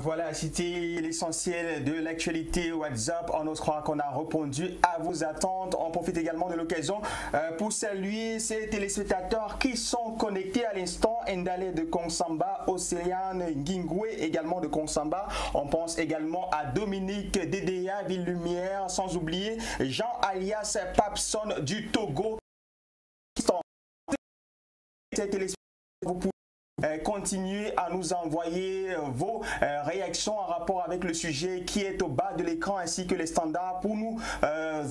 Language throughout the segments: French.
Voilà, c'était l'essentiel de l'actualité WhatsApp. On ose croire qu'on a répondu à vos attentes. On profite également de l'occasion pour saluer ces téléspectateurs qui sont connectés à l'instant. Ndale de Konsamba, Océane Ngingwe également de Konsamba. On pense également à Dominique Dédéa, Ville Lumière, sans oublier Jean alias Papson du Togo. Ces téléspectateurs, vous pouvez continuez à nous envoyer vos réactions en rapport avec le sujet qui est au bas de l'écran ainsi que les standards pour nous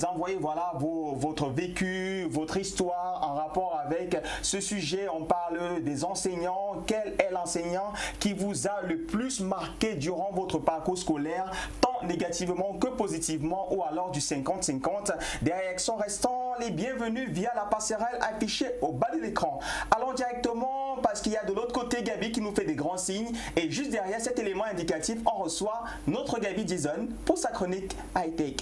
envoyer voilà votre vécu, votre histoire en rapport avec ce sujet. On parle des enseignants. Quel est l'enseignant qui vous a le plus marqué durant votre parcours scolaire, tant négativement que positivement, ou alors du 50-50? Des réactions restant les bienvenues via la passerelle affichée au bas de l'écran. Allons directement, parce qu'il y a de l'autre côté Gabi qui nous fait des grands signes, et juste derrière cet élément indicatif, on reçoit notre Gabi Jason pour sa chronique high-tech.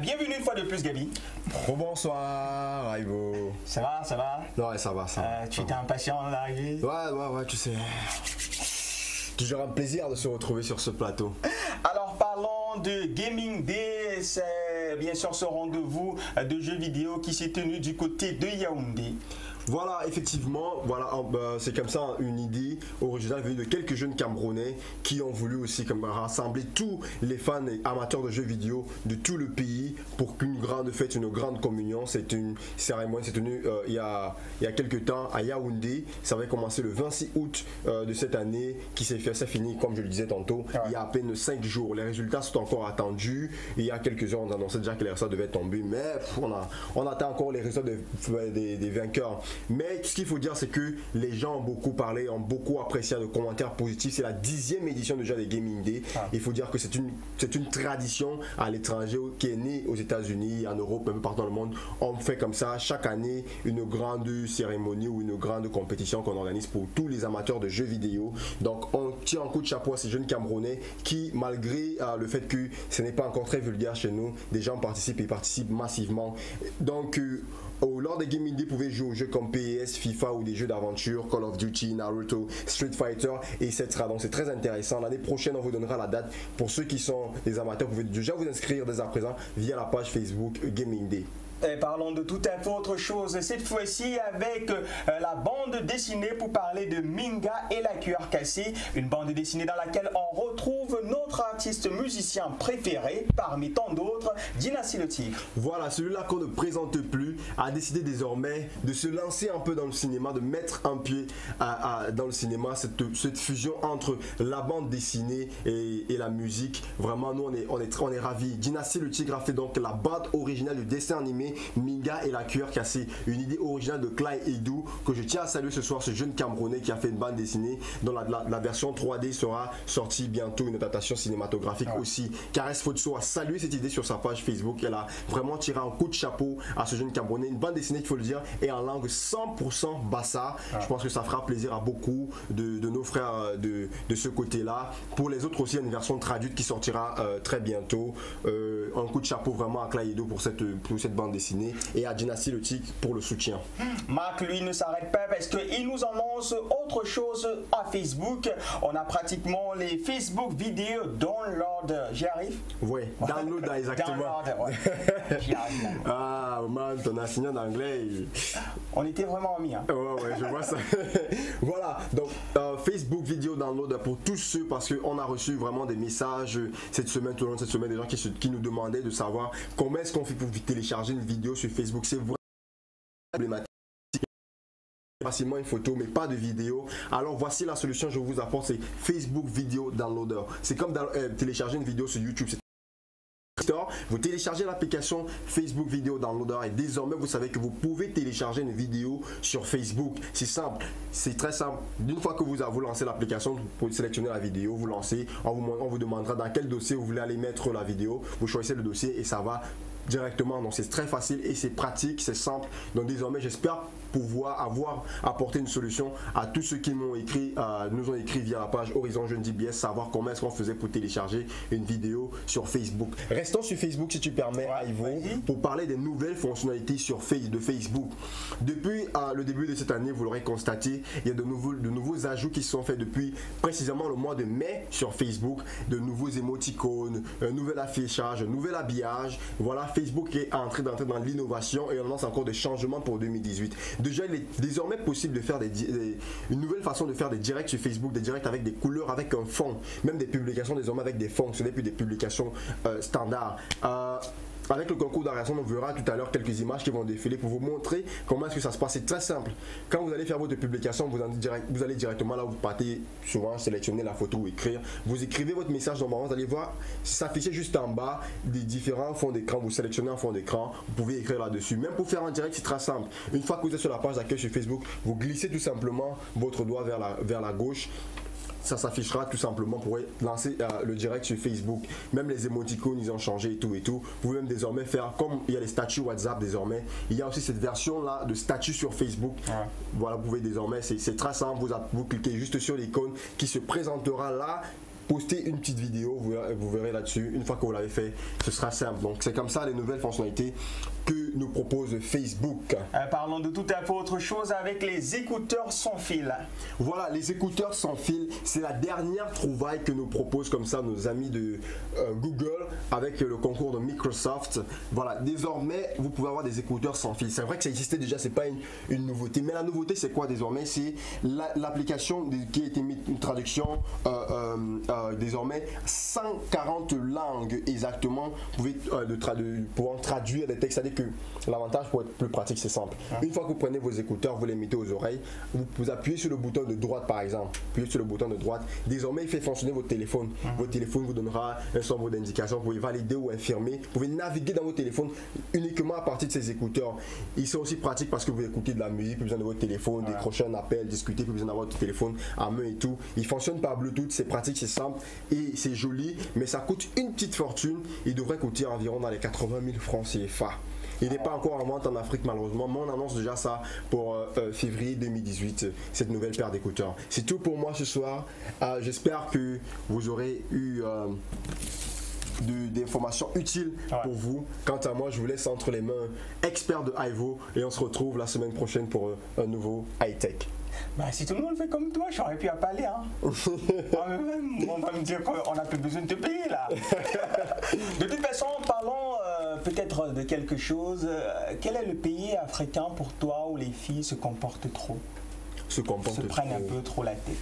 Bienvenue une fois de plus, Gabi. Bonsoir, Raivo. Ça va, ça va? Ouais, ça va, ça va. Tu étais impatient d'arriver? Ouais, tu sais. Toujours un plaisir de se retrouver sur ce plateau. Alors, parlons de Gaming Day. C'est bien sûr ce rendez-vous de jeux vidéo qui s'est tenu du côté de Yaoundé. Voilà, effectivement, voilà, c'est comme ça une idée originale venue de quelques jeunes Camerounais qui ont voulu aussi comme rassembler tous les fans et amateurs de jeux vidéo de tout le pays pour qu'une grande fête, une grande communion. C'est une cérémonie, c'est tenue il y a quelques temps à Yaoundé. Ça va commencer le 26 août de cette année, qui s'est fait, ça finit comme je le disais tantôt, il y a à peine 5 jours. Les résultats sont encore attendus. Il y a quelques heures, on annonçait déjà que les résultats devaient tomber, mais on attend encore les résultats des vainqueurs. Mais ce qu'il faut dire, c'est que les gens ont beaucoup parlé, ont beaucoup apprécié de commentaires positifs. C'est la 10e édition déjà des Gaming Day. Il faut dire que c'est une tradition à l'étranger qui est née aux États-Unis, en Europe, même partout dans le monde. On fait comme ça chaque année une grande cérémonie ou une grande compétition qu'on organise pour tous les amateurs de jeux vidéo. Donc on tire un coup de chapeau à ces jeunes Camerounais qui, malgré le fait que ce n'est pas encore très vulgaire chez nous, des gens participent et participent massivement. Donc lors des Gaming Day, vous pouvez jouer aux jeux comme PES, FIFA ou des jeux d'aventure, Call of Duty, Naruto, Street Fighter, etc. Donc c'est très intéressant. L'année prochaine, on vous donnera la date. Pour ceux qui sont des amateurs, vous pouvez déjà vous inscrire dès à présent via la page Facebook Gaming Day. Et parlons de tout un peu autre chose, cette fois-ci avec la bande dessinée pour parler de Minga et la cuillère cassée, une bande dessinée dans laquelle on retrouve notre artiste musicien préféré parmi tant d'autres, Dynasty le Tigre. Voilà, celui-là qu'on ne présente plus a décidé désormais de se lancer un peu dans le cinéma, de mettre un pied dans le cinéma, cette fusion entre la bande dessinée et la musique. Vraiment, nous on est ravis. Dynasty le Tigre a fait donc la bande originale du dessin animé Minga et la cuillère cassée, une idée originale de Clyde Edou que je tiens à saluer ce soir, ce jeune Camerounais qui a fait une bande dessinée dont la version 3D sera sortie bientôt, une adaptation cinématographique aussi. Caresse Fotso a salué cette idée sur sa page Facebook. Elle a vraiment tiré un coup de chapeau à ce jeune Camerounais. Une bande dessinée, il faut le dire, est en langue 100% Bassa. Je pense que ça fera plaisir à beaucoup de nos frères de ce côté-là. Pour les autres aussi, il y a une version traduite qui sortira très bientôt. Un coup de chapeau vraiment à Clyde Edou pour cette bande dessinée et à Dynasty le Tigre pour le soutien. Marc, lui, ne s'arrête pas parce qu'il nous annonce autre chose à Facebook. On a pratiquement les Facebook vidéos download. J'y arrive? Oui, download exactement. Download, ouais. J'y arrive. Ah man, ton enseignant d'anglais. On était vraiment amis. Hein. Ouais, je vois ça. Voilà, donc Facebook vidéo download pour tous ceux, parce qu'on a reçu vraiment des messages cette semaine, tout au long de cette semaine, des gens qui nous demandaient de savoir comment est-ce qu'on fait pour télécharger une vidéo sur Facebook. C'est vraiment problématique. Facilement une photo mais pas de vidéo. Alors voici la solution que je vous apporte, c'est Facebook Video Downloader. C'est comme télécharger une vidéo sur YouTube. Vous téléchargez l'application Facebook Video Downloader et désormais vous savez que vous pouvez télécharger une vidéo sur Facebook. C'est simple, c'est très simple. D'une fois que vous lancez l'application, vous pouvez sélectionner la vidéo, vous lancez, on vous demandera dans quel dossier vous voulez aller mettre la vidéo. Vous choisissez le dossier et ça va directement. Donc c'est très facile et c'est pratique, c'est simple. Donc désormais, j'espère pouvoir avoir apporté une solution à tous ceux qui nous ont écrit via la page Horizon Jeune DBS, savoir comment est-ce qu'on faisait pour télécharger une vidéo sur Facebook. Restons sur Facebook si tu permets, Ivo, pour parler des nouvelles fonctionnalités de Facebook. Depuis le début de cette année, vous l'aurez constaté, il y a de nouveaux ajouts qui se sont faits depuis précisément le mois de mai sur Facebook, de nouveaux émoticônes, un nouvel affichage, un nouvel habillage. Voilà, Facebook est en train d'entrer dans l'innovation et on lance encore des changements pour 2018. Déjà, il est désormais possible de faire une nouvelle façon de faire des directs sur Facebook, des directs avec des couleurs, avec un fond, même des publications désormais avec des fonds, ce n'est plus des publications standards. Avec le concours d'Ariason, on verra tout à l'heure quelques images qui vont défiler pour vous montrer comment est-ce que ça se passe. C'est très simple. Quand vous allez faire votre publication, vous allez directement là où vous partez, souvent sélectionner la photo ou écrire. Vous écrivez votre message normalement, vous allez voir s'afficher juste en bas des différents fonds d'écran. Vous sélectionnez un fond d'écran, vous pouvez écrire là-dessus. Même pour faire un direct, c'est très simple. Une fois que vous êtes sur la page d'accueil sur Facebook, vous glissez tout simplement votre doigt vers la gauche. Ça s'affichera tout simplement pour lancer le direct sur Facebook. Même les émoticônes, ils ont changé et tout et tout. Vous pouvez même désormais faire, comme il y a les statuts WhatsApp désormais, il y a aussi cette version là de statut sur Facebook. Voilà, vous pouvez désormais, c'est très simple, vous cliquez juste sur l'icône qui se présentera là. Postez une petite vidéo, vous verrez là-dessus. Une fois que vous l'avez fait, ce sera simple. Donc c'est comme ça les nouvelles fonctionnalités que nous propose Facebook. Parlons de tout à fait autre chose avec les écouteurs sans fil. Voilà, les écouteurs sans fil, c'est la dernière trouvaille que nous proposent comme ça nos amis de Google avec le concours de Microsoft. Voilà, désormais vous pouvez avoir des écouteurs sans fil. C'est vrai que ça existait déjà, c'est pas une nouveauté, mais la nouveauté c'est quoi désormais? C'est l'application qui a été mise une traduction désormais 140 langues exactement. Vous pouvez pouvoir traduire des textes. C'est-à-dire que l'avantage pour être plus pratique, c'est simple. Une fois que vous prenez vos écouteurs, vous les mettez aux oreilles, vous appuyez sur le bouton de droite par exemple. Appuyez sur le bouton de droite. Désormais, il fait fonctionner votre téléphone. Votre téléphone vous donnera un symbole d'indication. Vous pouvez valider ou infirmer. Vous pouvez naviguer dans votre téléphone uniquement à partir de ces écouteurs. Ils sont aussi pratiques parce que vous écoutez de la musique, plus besoin de votre téléphone, décrocher un appel, discuter, plus besoin d'avoir votre téléphone à main et tout. Ils fonctionnent par Bluetooth, c'est pratique, c'est simple et c'est joli, mais ça coûte une petite fortune. Il devrait coûter environ dans les 80 000 francs CFA. Il n'est pas encore en vente en Afrique malheureusement, mais on annonce déjà ça pour février 2018, cette nouvelle paire d'écouteurs. C'est tout pour moi ce soir. J'espère que vous aurez eu d'informations utiles pour vous. Quant à moi, je vous laisse entre les mains experts de Ivo et on se retrouve la semaine prochaine pour un nouveau high-tech. Bah, si tout le monde fait comme toi, j'aurais pu en parler. Hein. On va me dire qu'on n'a plus besoin de te payer là. De toute façon, parlons peut-être de quelque chose. Quel est le pays africain pour toi où les filles se comportent trop? Se prennent un peu trop la tête.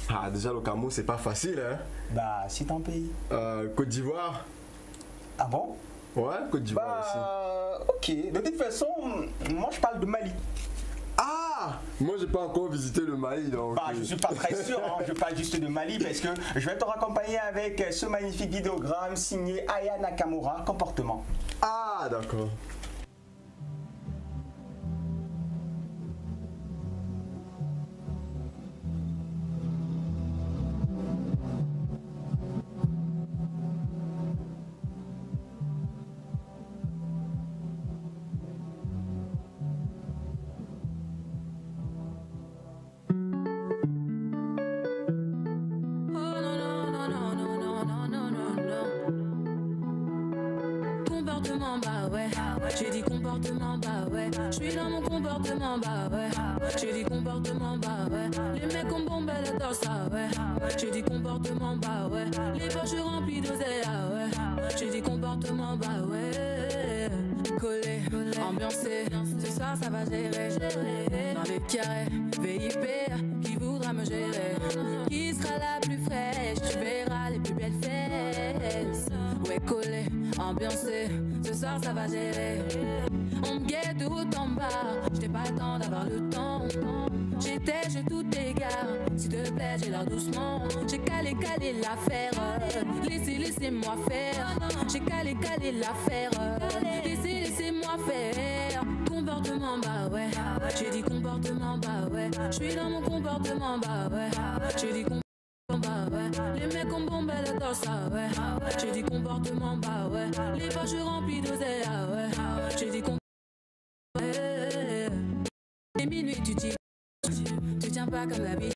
Ah, déjà le Cameroun, c'est pas facile, hein? Bah, c'est ton pays. Côte d'Ivoire. Ah bon? Ouais, Côte d'Ivoire aussi. Ok, de toute façon, moi je parle de Mali. Ah! Moi j'ai pas encore visité le Mali donc. Bah, je suis pas très sûr, hein. Je parle juste de Mali parce que je vais te raccompagner avec ce magnifique vidéogramme signé Aya Nakamura, Comportement. Ah d'accord. J'ai dit comportement, bah ouais. J'suis dans mon comportement, bah ouais. J'ai dit comportement, bah ouais. Les mecs ont bombé le torse, ah ouais. J'ai dit comportement, bah ouais. Les poches remplies d'oseille, ah ouais. J'ai dit comportement, bah ouais. Collé, ambiancé, ce soir ça va gérer. Dans les carrés, VIP, qui voudra me gérer? Qui sera la plus fraîche? Tu verras les plus belles fesses. Ouais, collé, ambiancé, ce soir ça va gérer. On me guette de haut en bas, j'n'ai pas le temps d'avoir le temps. J'ai tout égard, s'il te plaît j'ai l'air doucement. J'ai calé l'affaire, laissez-moi faire. J'ai calé l'affaire, laissez-moi faire. Comportement bah ouais, j'ai dit comportement bah ouais. J'suis dans mon comportement bah ouais, j'ai dit comportement bah ouais. ouais. Les mecs ont bombé le torse, ah ouais. J'ai dit comportement, bah ouais. Les poches remplies d'oseille, ah ouais. J'ai dit comportement, ouais. Et minuit, tu tiens pas comme la vie.